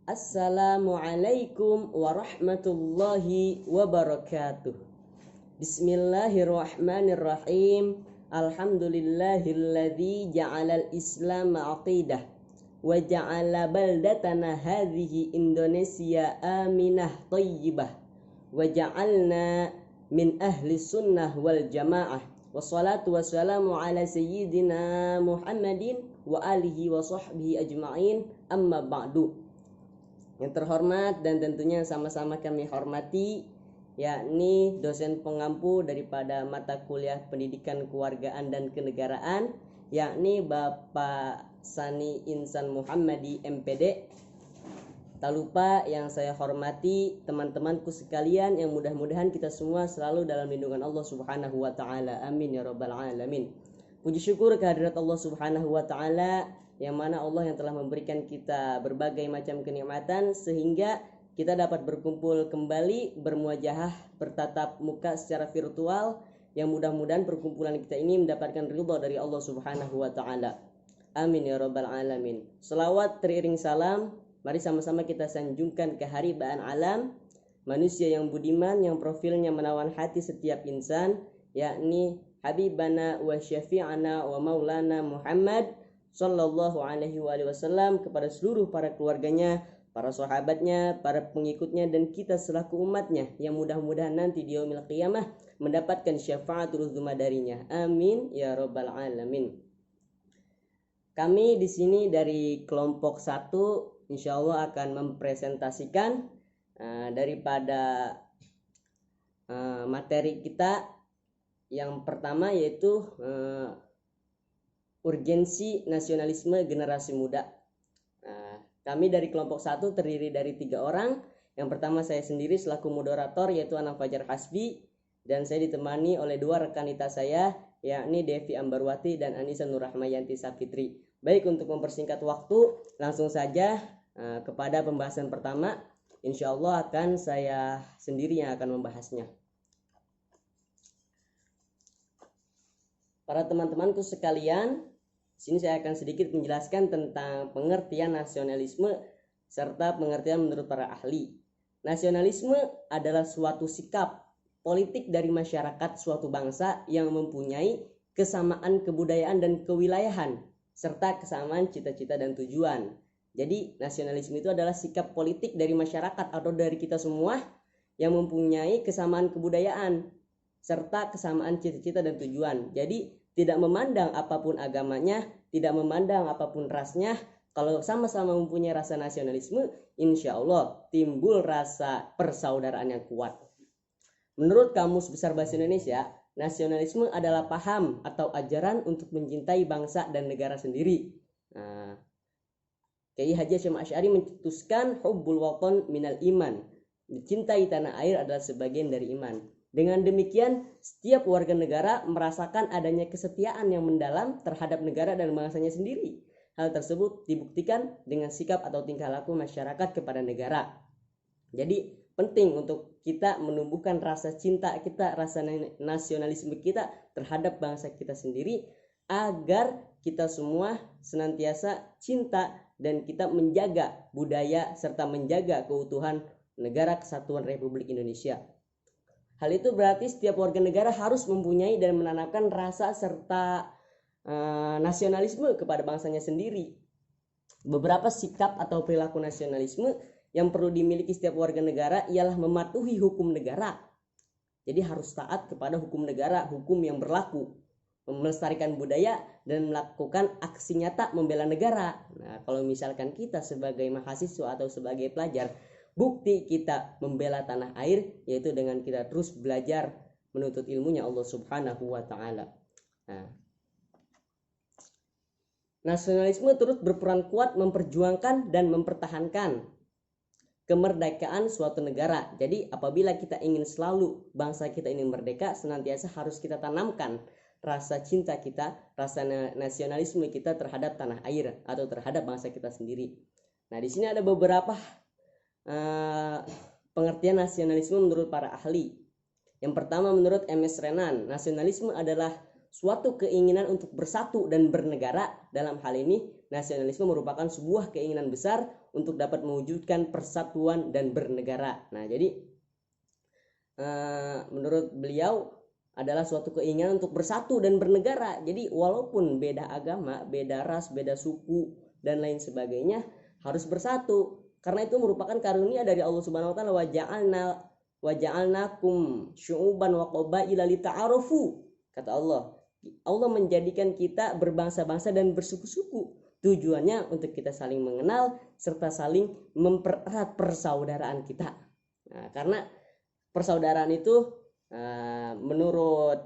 Assalamualaikum warahmatullahi wabarakatuh. Bismillahirrahmanirrahim. Alhamdulillahilladzi ja'alal islam aqidah wa ja'ala baldatana hadhihi Indonesia aminah thayyibah wa ja'alna min ahli sunnah wal jamaah. Wassalatu wassalamu ala sayyidina Muhammadin wa alihi wa sahbihi ajma'in, amma ba'du. Yang terhormat dan tentunya sama-sama kami hormati, yakni dosen pengampu daripada mata kuliah Pendidikan Kewargaan dan Kenegaraan, yakni Bapak Sani Insan Muhammadi MPD. Tak lupa yang saya hormati teman-temanku sekalian, yang mudah-mudahan kita semua selalu dalam lindungan Allah Subhanahu wa taala. Amin ya rabbal alamin. Puji syukur kehadirat Allah Subhanahu wa taala, yang mana Allah yang telah memberikan kita berbagai macam kenikmatan sehingga kita dapat berkumpul kembali, bermuajahah, bertatap muka secara virtual, yang mudah-mudahan perkumpulan kita ini mendapatkan ridha dari Allah Subhanahu wa taala. Amin ya rabbal alamin. Selawat teriring salam, mari sama-sama kita sanjungkan keharibaan alam, manusia yang budiman, yang profilnya menawan hati setiap insan, yakni Habibana wa syafi'ana wa maulana Muhammad sallallahu alaihi wasallam, kepada seluruh para keluarganya, para sahabatnya, para pengikutnya, dan kita selaku umatnya, yang mudah-mudahan nanti di yaumil qiyamah mendapatkan syafaatul uzma darinya. Amin ya rabbal alamin. Kami di sini dari kelompok 1 insyaallah akan mempresentasikan daripada materi kita yang pertama, yaitu urgensi nasionalisme generasi muda. Kami dari kelompok 1 terdiri dari 3 orang. Yang pertama saya sendiri selaku moderator, yaitu Anang Fajar Hasbi, dan saya ditemani oleh 2 rekanita saya, yakni Devi Ambarwati dan Anissa Nurrahmayanti Sapitri. Baik, untuk mempersingkat waktu, langsung saja kepada pembahasan pertama. Insya Allah akan saya sendiri yang akan membahasnya. Para teman-temanku sekalian, sini saya akan sedikit menjelaskan tentang pengertian nasionalisme serta pengertian menurut para ahli. Nasionalisme adalah suatu sikap politik dari masyarakat suatu bangsa yang mempunyai kesamaan kebudayaan dan kewilayahan serta kesamaan cita-cita dan tujuan. Jadi nasionalisme itu adalah sikap politik dari masyarakat atau dari kita semua yang mempunyai kesamaan kebudayaan serta kesamaan cita-cita dan tujuan. Jadi tidak memandang apapun agamanya, tidak memandang apapun rasnya, kalau sama-sama mempunyai rasa nasionalisme, insya Allah timbul rasa persaudaraan yang kuat. Menurut Kamus Besar Bahasa Indonesia, nasionalisme adalah paham atau ajaran untuk mencintai bangsa dan negara sendiri. Kiai Haji Hasyim Asy'ari mencetuskan hubbul watan minal iman. Mencintai tanah air adalah sebagian dari iman. Dengan demikian, setiap warga negara merasakan adanya kesetiaan yang mendalam terhadap negara dan bangsanya sendiri. Hal tersebut dibuktikan dengan sikap atau tingkah laku masyarakat kepada negara. Jadi penting untuk kita menumbuhkan rasa cinta kita, rasa nasionalisme kita terhadap bangsa kita sendiri, agar kita semua senantiasa cinta dan kita menjaga budaya serta menjaga keutuhan negara kesatuan Republik Indonesia. Hal itu berarti setiap warga negara harus mempunyai dan menanamkan rasa serta nasionalisme kepada bangsanya sendiri. Beberapa sikap atau perilaku nasionalisme yang perlu dimiliki setiap warga negara ialah mematuhi hukum negara. Jadi harus taat kepada hukum negara, hukum yang berlaku, melestarikan budaya, dan melakukan aksi nyata membela negara. Nah, kalau misalkan kita sebagai mahasiswa atau sebagai pelajar, bukti kita membela tanah air yaitu dengan kita terus belajar menuntut ilmunya Allah Subhanahu wa taala. Nasionalisme turut berperan kuat memperjuangkan dan mempertahankan kemerdekaan suatu negara. Jadi apabila kita ingin selalu bangsa kita ini merdeka, senantiasa harus kita tanamkan rasa cinta kita, rasa nasionalisme kita terhadap tanah air atau terhadap bangsa kita sendiri. Nah, di sini ada beberapa pengertian nasionalisme menurut para ahli. Yang pertama, menurut M.S. Renan, nasionalisme adalah suatu keinginan untuk bersatu dan bernegara. Dalam hal ini nasionalisme merupakan sebuah keinginan besar untuk dapat mewujudkan persatuan dan bernegara. Nah, jadi menurut beliau adalah suatu keinginan untuk bersatu dan bernegara. Jadi walaupun beda agama, beda ras, beda suku dan lain sebagainya, harus bersatu. Karena itu merupakan karunia dari Allah Subhanahu wa taala, wa ja'alnakum syu'uban wa qabaila lita'arufu. Kata Allah, Allah menjadikan kita berbangsa-bangsa dan bersuku-suku. Tujuannya untuk kita saling mengenal serta saling mempererat persaudaraan kita. Nah, karena persaudaraan itu menurut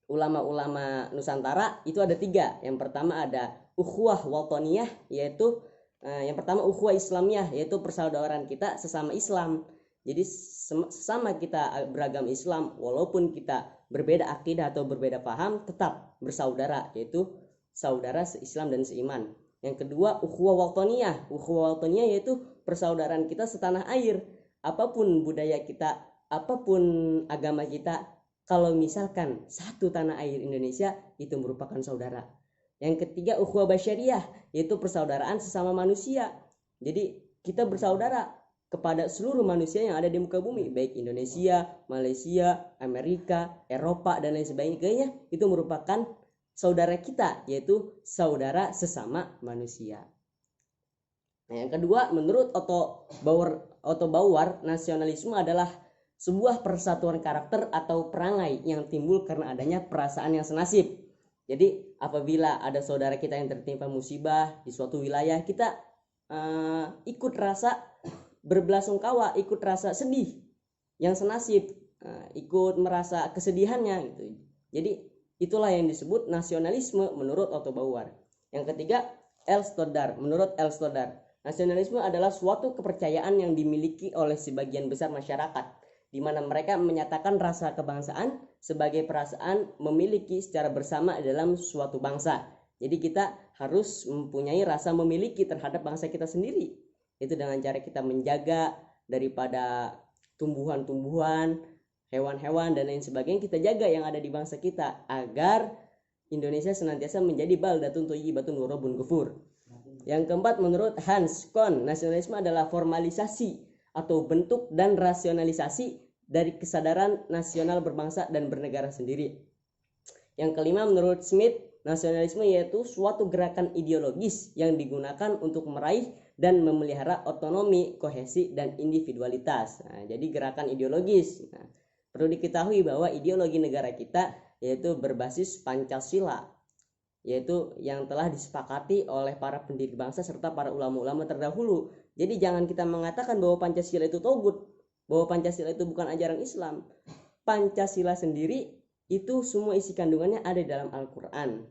ulama-ulama Nusantara itu ada 3. Yang pertama ada ukhuwah wataniyah, yaitu yang pertama ukhuwah islamiyah, yaitu persaudaraan kita sesama Islam. Jadi sesama kita beragama Islam, walaupun kita berbeda akidah atau berbeda paham, tetap bersaudara, yaitu saudara seislam dan seiman. Yang kedua ukhuwah wataniyah. Ukhuwah wataniyah yaitu persaudaraan kita setanah air. Apapun budaya kita, apapun agama kita, kalau misalkan satu tanah air Indonesia, itu merupakan saudara. Yang ketiga ukhuwah basyariah, yaitu persaudaraan sesama manusia. Jadi kita bersaudara kepada seluruh manusia yang ada di muka bumi, baik Indonesia, Malaysia, Amerika, Eropa dan lain sebagainya, itu merupakan saudara kita, yaitu saudara sesama manusia. Nah, yang kedua, menurut Otto Bauer, nasionalisme adalah sebuah persatuan karakter atau perangai yang timbul karena adanya perasaan yang senasib. Jadi apabila ada saudara kita yang tertimpa musibah di suatu wilayah, kita ikut rasa berbelasungkawa, ikut rasa sedih yang senasib, ikut merasa kesedihannya gitu. Jadi itulah yang disebut nasionalisme menurut Otto Bauer. Yang ketiga, menurut Elstodar, nasionalisme adalah suatu kepercayaan yang dimiliki oleh sebagian besar masyarakat, di mana mereka menyatakan rasa kebangsaan sebagai perasaan memiliki secara bersama dalam suatu bangsa. Jadi kita harus mempunyai rasa memiliki terhadap bangsa kita sendiri. Itu dengan cara kita menjaga daripada tumbuhan-tumbuhan, hewan-hewan dan lain sebagainya, kita jaga yang ada di bangsa kita agar Indonesia senantiasa menjadi baldatun thayyibatun wa rabbun ghafur. Yang keempat, menurut Hans Kohn, nasionalisme adalah formalisasi atau bentuk dan rasionalisasi dari kesadaran nasional berbangsa dan bernegara sendiri. Yang kelima, menurut Smith, nasionalisme yaitu suatu gerakan ideologis yang digunakan untuk meraih dan memelihara otonomi, kohesi, dan individualitas. Nah, jadi gerakan ideologis. Nah, perlu diketahui bahwa ideologi negara kita yaitu berbasis Pancasila, yaitu yang telah disepakati oleh para pendiri bangsa serta para ulama-ulama terdahulu. Jadi jangan kita mengatakan bahwa Pancasila itu togut, bahwa Pancasila itu bukan ajaran Islam. Pancasila sendiri itu semua isi kandungannya ada di dalam Al-Quran.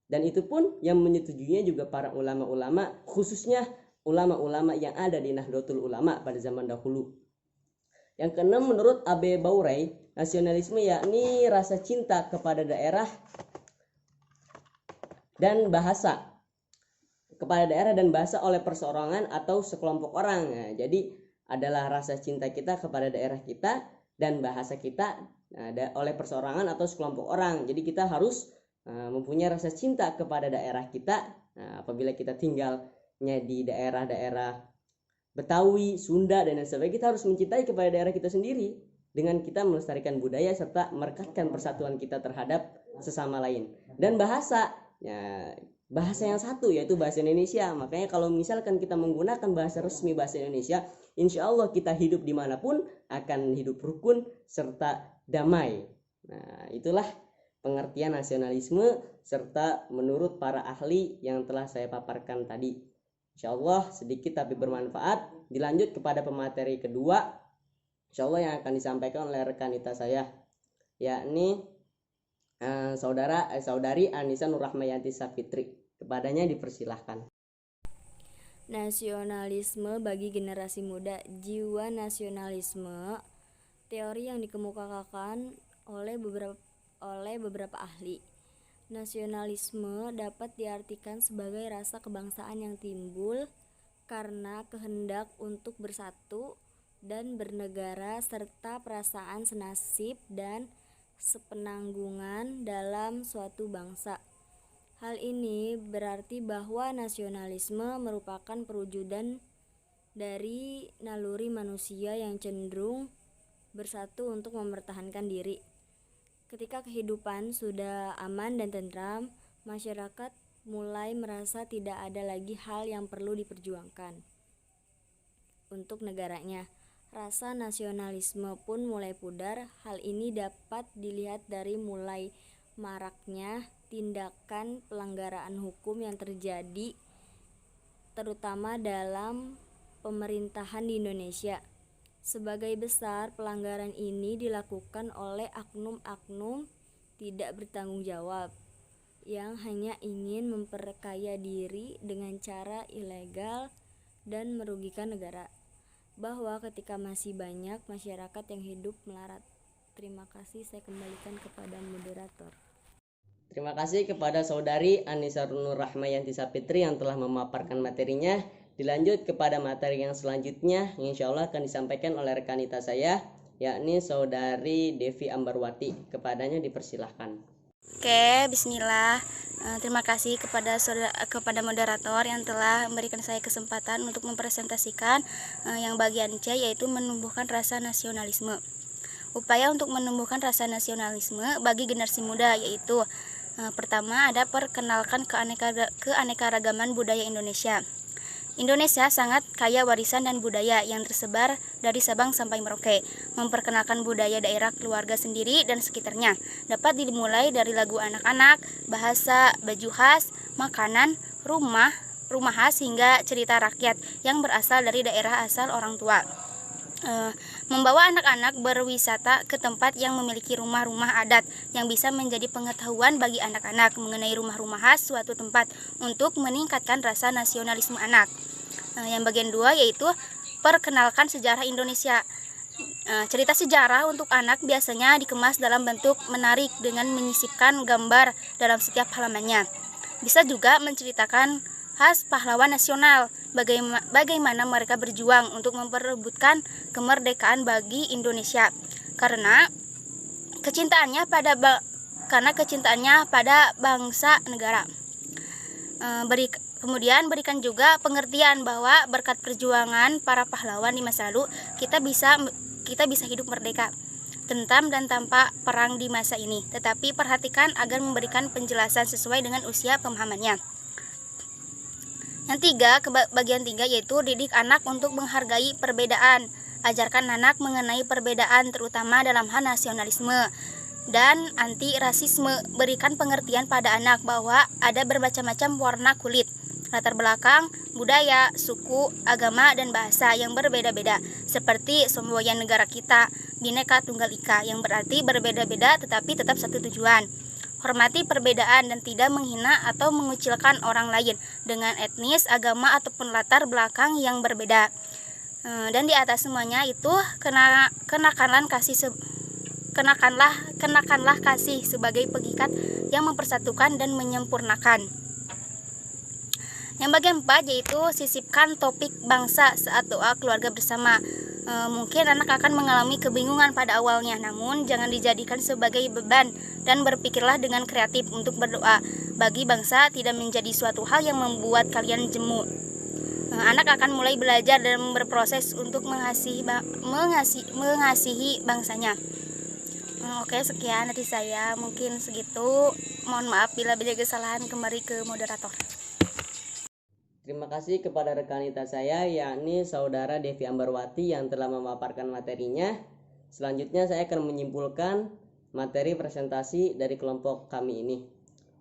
Dan itu pun yang menyetujuinya juga para ulama-ulama, khususnya ulama-ulama yang ada di Nahdlatul Ulama pada zaman dahulu. Yang keenam, menurut Abe Baurey, nasionalisme yakni rasa cinta kepada daerah dan bahasa, oleh perseorangan atau sekelompok orang. Nah, jadi adalah rasa cinta kita kepada daerah kita dan bahasa kita oleh perseorangan atau sekelompok orang. Jadi kita harus mempunyai rasa cinta kepada daerah kita. Nah, apabila kita tinggalnya di daerah-daerah Betawi, Sunda dan lain sebagainya, kita harus mencintai kepada daerah kita sendiri dengan kita melestarikan budaya serta merekatkan persatuan kita terhadap sesama lain. Dan bahasa yang satu yaitu bahasa Indonesia. Makanya kalau misalkan kita menggunakan bahasa resmi bahasa Indonesia, insya Allah kita hidup dimanapun akan hidup rukun serta damai. Nah, itulah pengertian nasionalisme serta menurut para ahli yang telah saya paparkan tadi. Insya Allah sedikit tapi bermanfaat. Dilanjut kepada pemateri kedua, insya Allah yang akan disampaikan oleh rekanita saya, yakni saudari Anissa Nurrahmayanti Safitri. Kepadanya dipersilahkan. Nasionalisme bagi generasi muda. Jiwa nasionalisme, teori yang dikemukakan oleh beberapa ahli. Nasionalisme dapat diartikan sebagai rasa kebangsaan yang timbul karena kehendak untuk bersatu dan bernegara serta perasaan senasib dan sepenanggungan dalam suatu bangsa. Hal ini berarti bahwa nasionalisme merupakan perwujudan dari naluri manusia yang cenderung bersatu untuk mempertahankan diri. Ketika kehidupan sudah aman dan tentram, masyarakat mulai merasa tidak ada lagi hal yang perlu diperjuangkan untuk negaranya. Rasa nasionalisme pun mulai pudar. Hal ini dapat dilihat dari mulai maraknya tindakan pelanggaran hukum yang terjadi terutama dalam pemerintahan di Indonesia. Sebagai besar, pelanggaran ini dilakukan oleh oknum-oknum tidak bertanggung jawab yang hanya ingin memperkaya diri dengan cara ilegal dan merugikan negara. Bahwa ketika masih banyak masyarakat yang hidup melarat. Terima kasih, saya kembalikan kepada moderator. Terima kasih kepada Saudari Anissa Nur Rahmayanti Sapitri yang telah memaparkan materinya. Dilanjut kepada materi yang selanjutnya yang insya Allah akan disampaikan oleh rekanita saya, yakni Saudari Devi Ambarwati. Kepadanya dipersilahkan. Oke, bismillah. Terima kasih kepada moderator yang telah memberikan saya kesempatan untuk mempresentasikan yang bagian C, yaitu menumbuhkan rasa nasionalisme. Upaya untuk menumbuhkan rasa nasionalisme bagi generasi muda yaitu pertama ada perkenalkan keanekaragaman budaya Indonesia. Indonesia sangat kaya warisan dan budaya yang tersebar dari Sabang sampai Merauke. Memperkenalkan budaya daerah keluarga sendiri dan sekitarnya dapat dimulai dari lagu anak-anak, bahasa, baju khas, makanan, rumah khas hingga cerita rakyat yang berasal dari daerah asal orang tua. Membawa anak-anak berwisata ke tempat yang memiliki rumah-rumah adat yang bisa menjadi pengetahuan bagi anak-anak mengenai rumah-rumah khas suatu tempat untuk meningkatkan rasa nasionalisme anak. Yang bagian 2 yaitu perkenalkan sejarah Indonesia. Cerita sejarah untuk anak biasanya dikemas dalam bentuk menarik dengan menyisipkan gambar dalam setiap halamannya. Bisa juga menceritakan khas pahlawan nasional, bagaimana mereka berjuang untuk memperebutkan kemerdekaan bagi Indonesia karena kecintaannya pada bangsa negara. Kemudian berikan juga pengertian bahwa berkat perjuangan para pahlawan di masa lalu kita bisa hidup merdeka, tentram dan tanpa perang di masa ini. Tetapi perhatikan agar memberikan penjelasan sesuai dengan usia pemahamannya. Yang bagian 3 yaitu didik anak untuk menghargai perbedaan. Ajarkan anak mengenai perbedaan terutama dalam hal nasionalisme dan anti rasisme. Berikan pengertian pada anak bahwa ada bermacam-macam warna kulit, latar belakang, budaya, suku, agama, dan bahasa yang berbeda-beda, seperti semboyan negara kita, Bhinneka Tunggal Ika, yang berarti berbeda-beda tetapi tetap satu tujuan. Hormati perbedaan dan tidak menghina atau mengucilkan orang lain dengan etnis, agama, ataupun latar belakang yang berbeda. Dan di atas semuanya itu kenakanlah kasih sebagai pengikat yang mempersatukan dan menyempurnakan. Yang bagian 4 yaitu sisipkan topik bangsa saat doa keluarga bersama. Mungkin anak akan mengalami kebingungan pada awalnya, namun jangan dijadikan sebagai beban dan berpikirlah dengan kreatif untuk berdoa bagi bangsa tidak menjadi suatu hal yang membuat kalian jemu. Anak akan mulai belajar dan berproses untuk mengasihi bangsanya. Oke, sekian dari saya, mungkin segitu. Mohon maaf bila banyak kesalahan. Kembali ke moderator. Terima kasih kepada rekanita saya, yakni Saudara Devi Ambarwati yang telah memaparkan materinya. Selanjutnya saya akan menyimpulkan materi presentasi dari kelompok kami ini.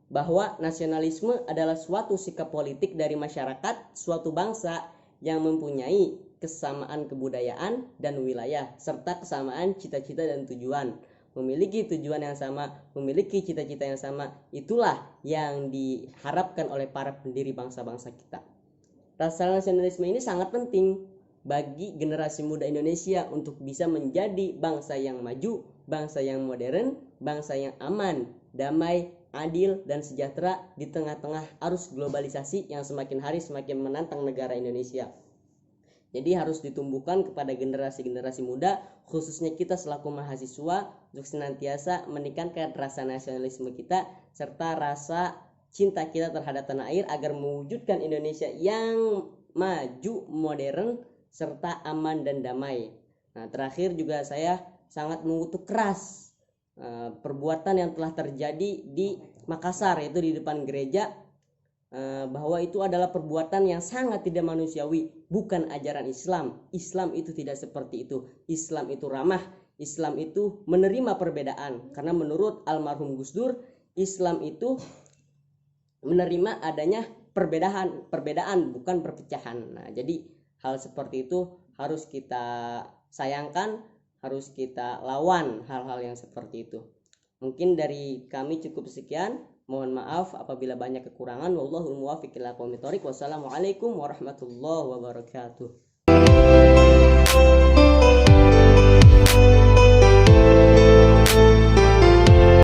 Bahwa nasionalisme adalah suatu sikap politik dari masyarakat suatu bangsa yang mempunyai kesamaan kebudayaan dan wilayah, serta kesamaan cita-cita dan tujuan. Memiliki tujuan yang sama, memiliki cita-cita yang sama, itulah yang diharapkan oleh para pendiri bangsa-bangsa kita. Rasa nasionalisme ini sangat penting bagi generasi muda Indonesia untuk bisa menjadi bangsa yang maju, bangsa yang modern, bangsa yang aman, damai, adil, dan sejahtera di tengah-tengah arus globalisasi yang semakin hari semakin menantang negara Indonesia. Jadi harus ditumbuhkan kepada generasi-generasi muda, khususnya kita selaku mahasiswa, untuk senantiasa meningkatkan rasa nasionalisme kita serta rasa cinta kita terhadap tanah air agar mewujudkan Indonesia yang maju, modern, serta aman dan damai. Nah, terakhir juga saya sangat mengutuk keras perbuatan yang telah terjadi di Makassar, yaitu di depan gereja, bahwa itu adalah perbuatan yang sangat tidak manusiawi, bukan ajaran Islam. Islam itu tidak seperti itu. Islam itu ramah, Islam itu menerima perbedaan. Karena menurut almarhum Gus Dur, Islam itu menerima adanya perbedaan bukan perpecahan. Nah, jadi hal seperti itu harus kita sayangkan, harus kita lawan hal-hal yang seperti itu. Mungkin dari kami cukup sekian. Mohon maaf apabila banyak kekurangan. Wallahul muwaffiq ila aqwamit thoriq. Wassalamualaikum warahmatullahi wabarakatuh.